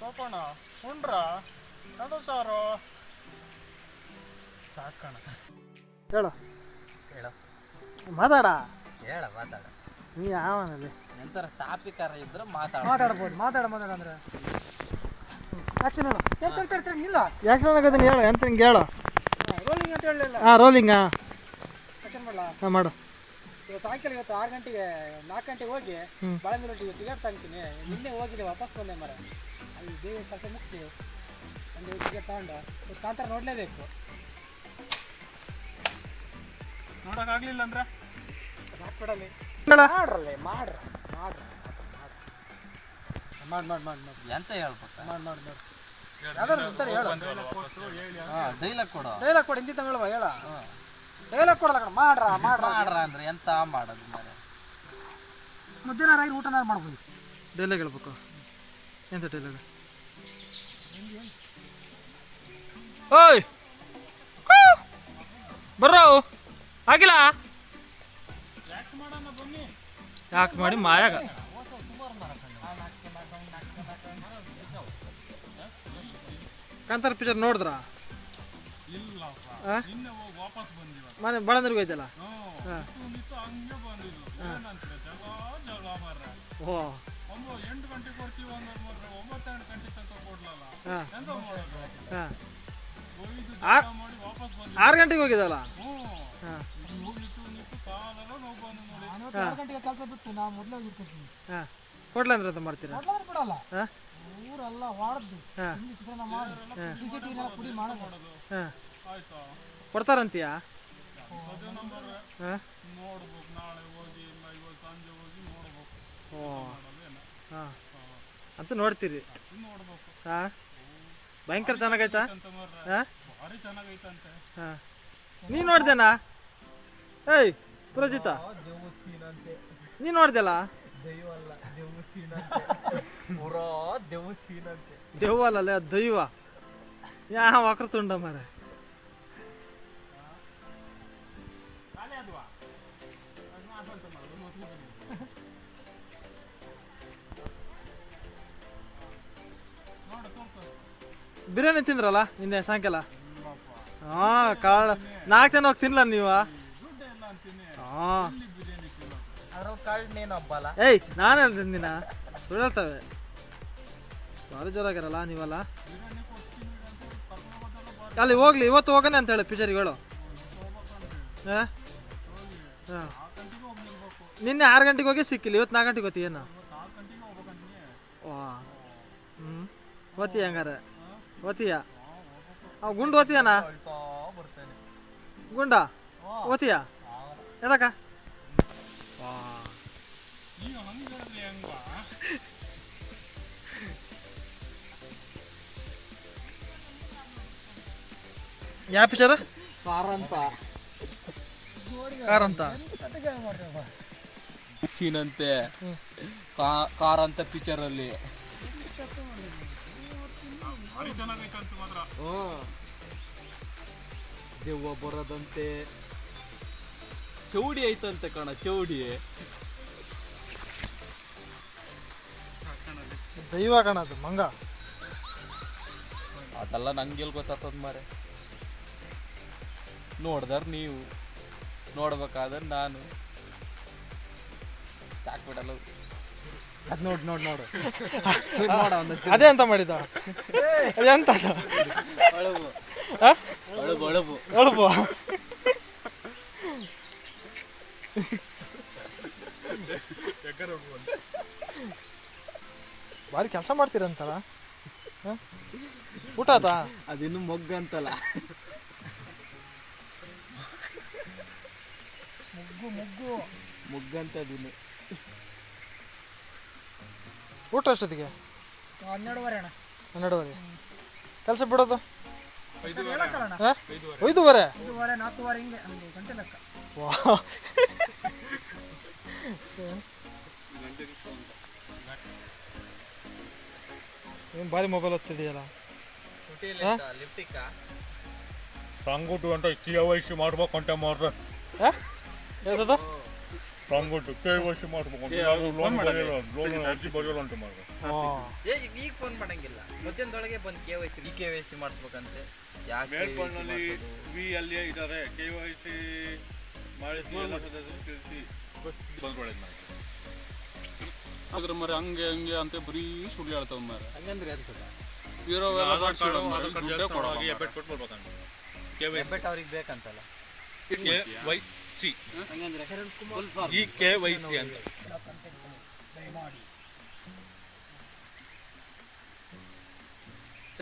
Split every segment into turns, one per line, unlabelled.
ಪಾಪಣ್ಣ ಉಂಡ್ರಾ ಅದು ಸಾರು ಸಾಕಣ
ಹೇಳು
ಹೇಳು
ಮಾತಾಡ
ಮಾತಾಡ
ನೀ ಯಾವನಲ್ಲಿ
ಎಂತರ ಟಾಪಿಕ್ ಇದ್ರೆ
ಮಾತಾಡ್ಬೋದು ಮಾತಾಡಂದ್ರೆ ಆಕ್ಷನ್ ಹೇಳು ಇಲ್ಲ ಆಕ್ಷನ್ ಆಗದನ್ನ ಹೇಳು ಎಂತ ಹಿಂಗೆ ಹೇಳು ರೋಲಿಂಗ್ ಅಂತ ಹೇಳಲಿಲ್ಲ ಹಾಂ ರೋಲಿಂಗಾ ಆಕ್ಷನ್ ಮಾಡಲಾ ಹಾಂ ಮಾಡು ಸಾಯಂಕಾಲ ಇವತ್ತು 6 ಗಂಟೆಗೆ 4 ಗಂಟೆಗೆ ಹೋಗಿ ಬಾಳೆಂದೂರಿಗೆ ಟಿಕೆಟ್ ತಗೊಂತೀನಿ ನಿನ್ನೆ ಹೋಗಿದ್ದೆ ವಾಪಸ್ ಬಂದೆ ಮರ ಅಲ್ಲಿ ದೇವಿ ಕೆಲಸ ಮುಗಿಸಿ ಒಂದು ಟಿಕೆಟ್ ತಗೊಂಡು ಕಾಂತಾರ ನೋಡಲೇಬೇಕು
ನೋಡೋಕ್ಕಾಗಲಿಲ್ಲ ಅಂದ್ರೆ
ಹಾಕ್ಬಿಡಲಿ ಮಾಡ್ರಲ್ಲೇ ಮಾಡ್ರಿ
ಎಂತ ಹೇಳ್ಬೇಕು
ಮಾಡಿ ಯಾವ್ದಾದ್ರು ಹೇಳು
ಡೈಲಾಗ್ ಕೊಡು
ಹಿಂದಿ ತಗೊಳ್ಳುವ ಹೇಳ ಡೈಲಾಗ್ ಕೊಡಲ್ಲ ಕಣ ಮಾಡ್ರ
ಅಂದ್ರೆ ಎಂತ ಮಾಡೋದು ಮಾರೆ
ಮಧ್ಯಾಹ್ನ ರಾಗಿ ಊಟನ ಮಾಡ್ಬೋದು ಡೈಲಾಗ್ ಹೇಳ್ಬೇಕು ಎಂತ ಡೈಲಾಗ್ ಓಯ್ ಬರ್ರೋ ಆಗಿಲ್ಲ ಯಾಕೆ ಮಾಡಿ ಮಾಯಾಗ ಕಾಂತಾರ ಪಿಕ್ಚರ್ ನೋಡಿದ್ರ ಮನೆ ಬಾಳಂದ್ರಿಗೆ ಹೋಯ್ತಲ್ಲ ಓ
8 ಗಂಟೆಗೆ ಕೊಡ್ತೀವಿ ಅಂದ್ರೆ 9 ಗಂಟೆ ತನಕ ಕೊಡ್ಲಲ್ಲ ಎಂತ ಮಾಡೋದು
6 ಗಂಟೆಗೆ ಹೋಗಿದ್ದಲ್ಲ ಕೊಡ್ಲ ಅಂದ್ರೆ ಅಂತ ಮಾಡ್ತೀರಾ ಊರೆಲ್ಲ ವಾಡ್ದು ಚಿತ್ರಾನ್ನ ಮಾಡಿ CCTV ಪುಡಿ ಮಾಡೋದು ಕೊಡ್ತಾರಂತೀಯಾ
ನೋಡ್ಬೇಕು ನಾಳೆ ಹೋಗಿ ಇವತ್ತು ಸಂಜೆ ಹೋಗಿ ನೋಡ್ಬೇಕು
ಓ ಹಾಂ ಅಂತ ನೋಡ್ತೀರಿ ಹಾಂ ಭಯಂಕರ ಚೆನ್ನಾಗೈತಾ ಹಾಂ
ಭಾರಿ ಚೆನ್ನಾಗೈತಂತೆ
ಹಾಂ ನೀನು ನೋಡ್ದೇನಾ ಏಯ್ ಪುರಜಿತ ನೀನು ನೋಡ್ದಲ್ಲ ದೆವ್ವ ಅಲ್ಲ ದೈವ ಯಾವ ವಕ್ರ ತುಂಡ ಮಾರ ಬಿರಿಯಾನಿ ತಿಂದ್ರಲ್ಲ ನಿನ್ನೆ ಸಾಯಂಕಾಲ ಹಾಂ ಕಾಳ 4 ಜನ ಹೋಗಿ ತಿನ್ಲ ನೀವು ಹಾಂ ಏಯ್ ನಾನು ಹೇಳ್ತಿದ್ದೀನ ಸುಳ್ಳು ಹೇಳ್ತವೆ ಭಾರಿ ಜೋರಾಗಿರಲ್ಲ ನೀವಲ್ಲ ಅಲ್ಲಿ ಹೋಗ್ಲಿ ಇವತ್ತು ಹೋಗೋಣ ಅಂತ ಹೇಳಿ ಪಿಕ್ಚರಿಗೆ ಹೇಳು ಹಾಂ ಹಾಂ ನಿನ್ನೆ 6 ಗಂಟೆಗೆ ಹೋಗಿ ಸಿಕ್ಕಿಲ್ಲ ಇವತ್ತು 4 ಗಂಟೆಗೆ ಹೋಗ್ತೀಯ ಏನು ವಾ ಓದ್ತೀಯ ಹಂಗಾರೆ ಓದ್ತೀಯ ಅವ್ ಗುಂಡು ಓದ್ತೀಯನ ಗುಂಡ ಓದ್ತೀಯ ಎದಕ್ಕ ಯಾವ ಪಿಕ್ಚರ್ ಕಾರಂತ
ಸೀನಂತೆ ಕಾರಂತ ಪಿಕ್ಚರ್ ಅಲ್ಲಿ
ಭಾರಿ ಚೆನ್ನಾಗೈತಂತ ಮಾತ್ರ
ದೆವ್ವ ಬರೋದಂತೆ ಚೌಡಿ ಐತಂತೆ ಕಣ ಚೌಡಿ
ದೈವ ಕಾಣದು ಮಂಗ
ಅದೆಲ್ಲ ನಂಗೆಲ್ ಗೊತ್ತಾಗ್ತದ ಮಾರೆ ನೋಡ್ದಾರ ನೀವು ನೋಡ್ಬೇಕಾದ್ರೆ ನಾನು ಚಾಕ್ ಬಿಡಲ್ಲ ಅದು ನೋಡು
ಅದೇ ಅಂತ ಮಾಡಿದ ಎಂತ
ಒಳಬು ಒಳಬು
ಒಳಬು ಭಾರಿ ಕೆಲಸ ಮಾಡ್ತೀರಂತಲ್ಲ ಊಟ ಆತಾ
ಅದಿನ್ನು ಮೊಗ್ಗಂತಲ್ಲ ಮುಗ್ಗಂತ ಅದಿನ್ನು
ಊಟ ಅಷ್ಟೊತ್ತಿಗೆ
12:30 ಅಣ್ಣ
12:30 ಕೆಲಸ ಬಿಡೋದು
5:30
5:30
4:15 ಹಿಂಗೆ 1 ಗಂಟೆ ಲೆಕ್ಕ
ಏನು ಭಾರಿ ಮೊಬೈಲ್ ಓದ್ತಿದೆಯಲ್ಲ
ಸಂಗುಟ್ಟು ಅಂತ KYC ಮಾಡ್ಬೇಕಂತ ಮಾಡ್ರೆ
ಯಾವ್ದು
ಸಂಗುಟ್ಟು KYC ಮಾಡ್ಬೇಕಂತ ಲೋನ್ ಅರ್ಜಿ ಬರೆಯೋಲ್ಲ ಅಂತ ಮಾಡ್ರೆ
ಈಗ ಫೋನ್ ಮಾಡಂಗಿಲ್ಲ ಮಧ್ಯಾಹ್ನದೊಳಗೆ ಬಂದು KYC ಮಾಡಿಸ್ಬೇಕಂತೆ. ಯಾಕೆ
ಮೇಲ್ಕೊಂಡಲ್ಲಿ ವಿ ಅಲ್ಲಿ ಇದ್ದಾರೆ KYC ಮಾಡಿಸಿ ಎಲ್ಲ ತಿಳಿಸಿ ಬಂದ್ಕೊಳ್ಳೋದು ಮಾಡಿ ಅದ್ರ ಮರ ಹಂಗೆ ಹಂಗೆ ಅಂತ ಬರೀ ಸುಳ್ಳು ಹೇಳ್ತಾವ ಮರ.
ಹಂಗಂದ್ರೆ ಅಂತದ
ಇರೋವೆಲ್ಲ
ಹೆಬ್ಬೆಟ್ ಅವ್ರಿಗೆ ಬೇಕಂತಲ್ಲ.
KYC
ಈ KYC ಅಂತ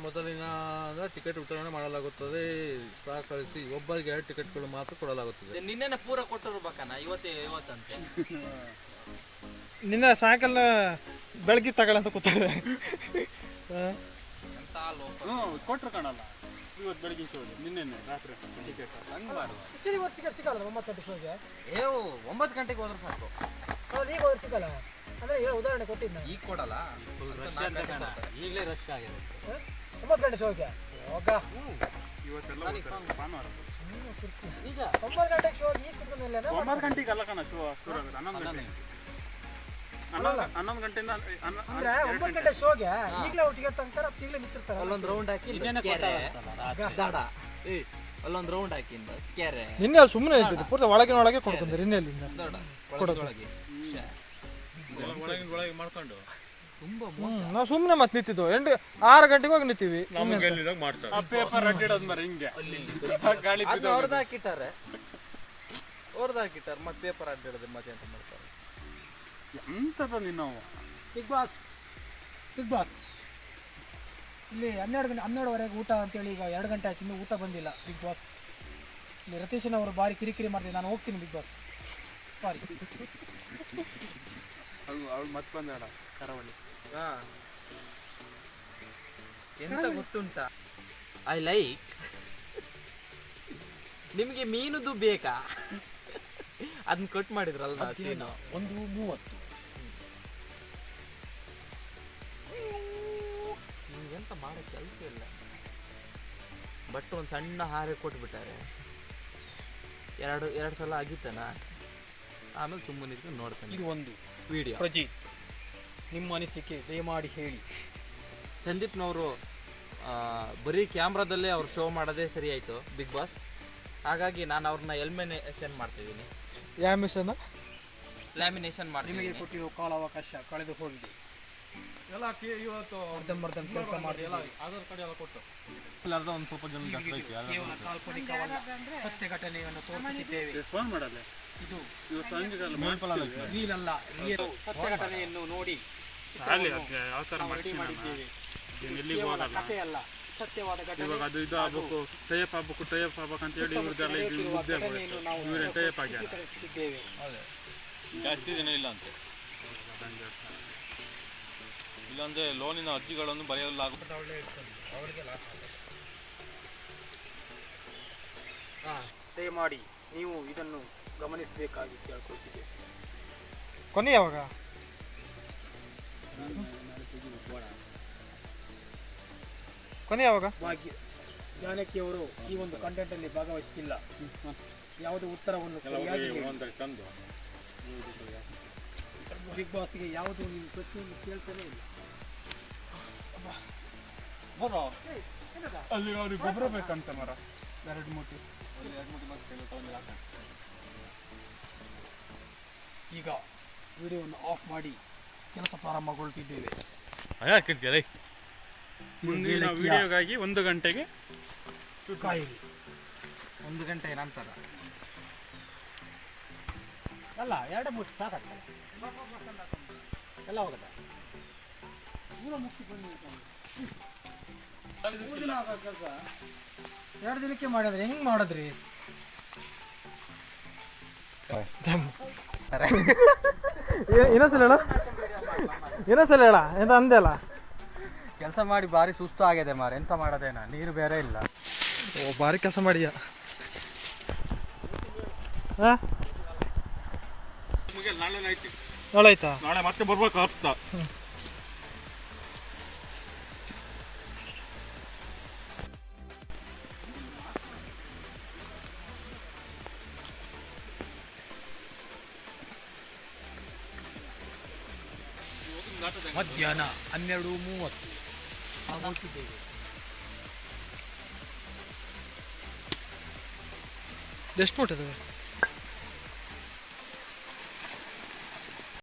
ಮೊದಲಿನ ಟಿಕೆಟ್ ವಿತರಣೆ ಮಾಡಲಾಗುತ್ತದೆ. ಸಹಕರಿಸಿ ಒಬ್ಬರಿಗೆ 2 ಟಿಕೆಟ್ಗಳು ಮಾತ್ರ ಕೊಡಲಾಗುತ್ತದೆ.
ನಿನ್ನೆ ಪೂರ ಕೊಟ್ಟಿರ್ಬೇಕಣ್ಣ, ಇವತ್ತಂತೆ.
ನಿನ್ನೆ ಸಾಯಂಕಾಲ ಬೆಳಗ್ಗೆ ತಗೊಳ್ಳಂತ ಕೂತಾರೆ.
ಕೊಟ್ರು ಕಾಣಲ್ಲ ಇವತ್ತು ಬೆಳಗಿನ ಶೋ ನಿನ್ನೆ ರಾತ್ರಿ ಟಿಕೆಟ್
ಹಂಗೆ ಮಾಡುವ.
ಟಿಕೆಟ್ ಸಿಗಲ್ಲ 9 ಗಂಟೆ ಶೋಗೆ.
9 ಗಂಟೆಗೆ ಹೋದ್ರೆ ಸಾಕು.
ಈಗ ಹೋದ್ರೆ ಸಿಗಲ್ಲ ಅಂದ್ರೆ ಹೇಳೋ ಉದಾಹರಣೆ ಕೊಟ್ಟಿದ್ದು ನಾನು.
ಈಗ ಕೊಡಲ್ಲ, ಈಗಲೇ ರಶ್ ಆಗಿದೆ.
9 ಗಂಟೆ ಶೋಗೆ ಹೋಗ
ಇವತ್ತೆಲ್ಲ ಭಾನುವಾರ
ಈಗ 9 ಗಂಟೆಗೆ ಶೋ ಈಗ ಕುತ್ಕೊಂಡಿಲ್ಲ
9 ಗಂಟೆಗೆ ಅಲ್ಲ ಕಣ ಶೋ ಶುರು ಆಗುತ್ತೆ 11 ಗಂಟೆಯಿಂದ
ಅಂದ್ರೆ 9 ಗಂಟೆ ಶೋಗೆ ಈಗಲೇ ಒಟ್ಟಿಗೆ ತಂತಾರೆ ಈಗಲೇ ನಿಂತಿರ್ತಾರೆ.
ಅಲ್ಲೊಂದು ರೌಂಡ್ ಹಾಕಿ ಅಲ್ಲೊಂದು ರೌಂಡ್ ಹಾಕಿಂದ ಕೆರೆ
ನಿನ್ನೆ ಅಲ್ಲಿ ಸುಮ್ಮನೆ ಇದ್ದಿದ್ದು ಪೂರ್ತಿ ಒಳಗೆ ಕೊಡ್ಕೊಂಡ್ರೆ ನಿನ್ನೆಲ್ಲಿಂದ
ಒಳಗೆ
ಒಳಗೆ ಮಾಡ್ಕೊಂಡು
ತುಂಬಾ
ನಾವು ಸುಮ್ಮನೆ ಮತ್ತೆ ನಿಂತಿದ್ದು 6 ಗಂಟೆಗೆ ಹೋಗಿ ನಿಂತೀವಿ.
ಪೇಪರ್ ಅಡ್ಡಿಡೋದು ಮರ ಹಿಂಗೆ ಗಾಳಿ
ಅವ್ರದ್ದು ಹಾಕಿಟ್ಟಾರೆ ಮತ್ತೆ ಪೇಪರ್ ಅಡ್ಡಿಡೋದು ಮತ್ತೆ ಅಂತ ಮಾಡ್ತಾರೆ.
ಎಂತದ ನೀನು
ಬಿಗ್ ಬಾಸ್ ಇಲ್ಲಿ 12:30ವರೆಗೆ ಊಟ ಅಂತೇಳಿ ಈಗ 2 ಗಂಟೆ ಆಯ್ತು ಇನ್ನೂ ಊಟ ಬಂದಿಲ್ಲ. ಬಿಗ್ ಬಾಸ್ ಇಲ್ಲಿ ರತೀಶನ್ ಅವರು ಭಾರಿ ಕಿರಿಕಿರಿ ಮಾಡ್ತೀನಿ. ನಾನು ಹೋಗ್ತೀನಿ ಬಿಗ್ ಬಾಸ್ ಭಾರಿ
ಅವಳು ಮತ್ತೆ ಬಂದಾಳ ಕರಾವಳಿ.
ಎಂತ ಗೊತ್ತುಂಟಾ, ಐ ಲೈಕ್ ನಿಮಗೆ ಮೀನುದು ಬೇಕಾ ಅದನ್ನ ಕಟ್ ಮಾಡಿದ್ರಲ್ಲ ಸೀನು
1:30
ನಿಮ್ಗೆಂತ ಮಾಡೋ ಕೆಲಸ ಇಲ್ಲ. ಬಟ್ ಒಂದು ಸಣ್ಣ ಹಾರೆ ಕೊಟ್ಬಿಟ್ಟಾರೆ. ಎರಡು ಸಲ ಆಗಿತ್ತನ, ಆಮೇಲೆ ಸುಮ್ಮನೆ ನಿಂತ್ಕೊಂಡು ನೋಡ್ತಾನೆ.
ಇದು ಒಂದು
ವಿಡಿಯೋ.
ಪ್ರಜಿತ್ ನಿಮ್ಮ ಅನಿಸಿಕೆ ದಯಮಾಡಿ ಹೇಳಿ.
ಸಂದೀಪ್ನವರು ಬರೀ ಕ್ಯಾಮ್ರಾದಲ್ಲೇ ಅವ್ರು ಶೋ ಮಾಡೋದೇ ಸರಿ ಆಯಿತು ಬಿಗ್ ಬಾಸ್. ಹಾಗಾಗಿ ನಾನು ಅವ್ರನ್ನ ಎಲಿಮಿನೇಷನ್ ಮಾಡ್ತಿದ್ದೀನಿ.
ಯಾವ ಮಿಷನ್
ಲ್ಯಾಮಿನೇಷನ್ ಮಾಡ್ತೀನಿ.
ನಿಮಗೆ ಕೊಟ್ಟಿರೋ ಕಾಲಾವಕಾಶ ಕಳೆದು ಹೋಗಿದೆ.
ಎಲ್ಲ ಇವತ್ತು
ಅರ್ಧಂಬರ್ಧ ಕೆಲಸ ಮಾಡಿಲ್ಲ.
ಆಧಾರ್ ಕಾರ್ಡ್ ಎಲ್ಲ ಕೊಟ್ಟು ಎಲ್ಲಾರ್ದ ಒಂದು ಸ್ವಲ್ಪ ಜನ
ಕೇವಲ ಕಾಲ್ಪನಿಕವಲ್ಲ, ಸತ್ಯ ಘಟನೆಯನ್ನು ತೋರಿಸುತ್ತಿದ್ದೇವೆ.
ಫೋನ್ ಮಾಡಲ್ಲ
ಇದು
ಇವತ್ತು ಹಂಗೆ
ರೀಲ್ ಅಲ್ಲ, ರಿಯಲ್ ಸತ್ಯ ಘಟನೆಯನ್ನು ನೋಡಿ
ಯಾವ ಥರ
ಮಾಡಿದ್ದೇವೆ.
ಎಲ್ಲಿಗೆ ಹೋಗಲ್ಲ
ಕಥೆ ಅಲ್ಲ, ಸತ್ಯವಾದ ಘಟನೆ.
ಇವಾಗ ಅದು ಇದು ಆಗ್ಬೇಕು ಟೈಪ್ ಆಗ್ಬೇಕು ಅಂತ ಹೇಳಿ ಇವ್ರದ್ದೆಲ್ಲ
ಘಟನೆಯನ್ನು ನಾವು
ಇವರೇ ಟೈಪ್ ಆಗ್ಯಾರ
ಚಿತ್ರೀಕರಿಸುತ್ತಿದ್ದೇವೆ.
ಜಾಸ್ತಿ ದಿನ ಇಲ್ಲ ಅಂತೆ. ಇಲ್ಲಾಂದ್ರೆ ಲೋನಿನ ಅರ್ಜಿಗಳನ್ನು ಬರೆಯಲಾಗುತ್ತೆ.
ದಯಮಾಡಿ ನೀವು ಇದನ್ನು ಗಮನಿಸಬೇಕಾಗಿ ಕೇಳ್ಕೊಳ್ತಿದ್ದೇವೆ.
ಕೊನೆ ಯಾವಾಗ
ಭಾಗ್ಯ ಜಾನಕಿ ಅವರು ಈ ಒಂದು ಕಂಟೆಂಟ್ ಅಲ್ಲಿ ಭಾಗವಹಿಸುತ್ತಿಲ್ಲ. ಯಾವುದೇ ಉತ್ತರವನ್ನು ಸರಿಯಾಗಿ
ತಂದು
ಬಿಗ್ ಬಾಸ್ಗೆ ಯಾವುದೂ ನೀವು ಪ್ರತಿಯೊಂದು ಕೇಳ್ತಾನೆ ಇಲ್ಲ.
ಅಲ್ಲಿ ಅವ್ರಿಗೆ ಗೊಬ್ಬರ ಬೇಕಂತ ಮರ 2 ಮೂಟೆ.
ಈಗ ವಿಡಿಯೋವನ್ನು ಆಫ್ ಮಾಡಿ ಕೆಲಸ ಪ್ರಾರಂಭಗೊಳ್ತಿದ್ದೇವೆ.
ಮುಂದಿನ ವಿಡಿಯೋಗಾಗಿ 1 ಗಂಟೆಗೆ
ಕಾಯಿರಿ.
1 ಗಂಟೆ ನಂತರ
ಅಲ್ಲ 2 ಮೂಟೆ ಸಾಕಾಗ್ತಲ್ಲ, ಎಲ್ಲ ಹೋಗುತ್ತೆ. 2 ದಿನಕ್ಕೆ ಮಾಡಿದ್ರೆ ಹೆಂಗ್ ಮಾಡಿದ್ರಿ?
ಇನ್ನೊಂದ್ಸಲ ಹೇಳ ಎಂತ ಅಂದೆ ಅಲ್ಲ.
ಕೆಲಸ ಮಾಡಿ ಭಾರಿ ಸುಸ್ತು ಆಗಿದೆ ಮಾರ, ಎಂತ ಮಾಡೋದೇನ, ನೀರು ಬೇರೆ ಇಲ್ಲ.
ಓ ಭಾರಿ ಕೆಲಸ ಮಾಡಿಯ. ನಾಳೆ ಆಯ್ತಾ?
ನಾಳೆ ಮತ್ತೆ ಬರ್ಬೇಕು ಅರ್ಥ.
ಮಧ್ಯಾಹ್ನ 12:30
ಎಷ್ಟು ನೋಟ್ ಇದಾವೆ?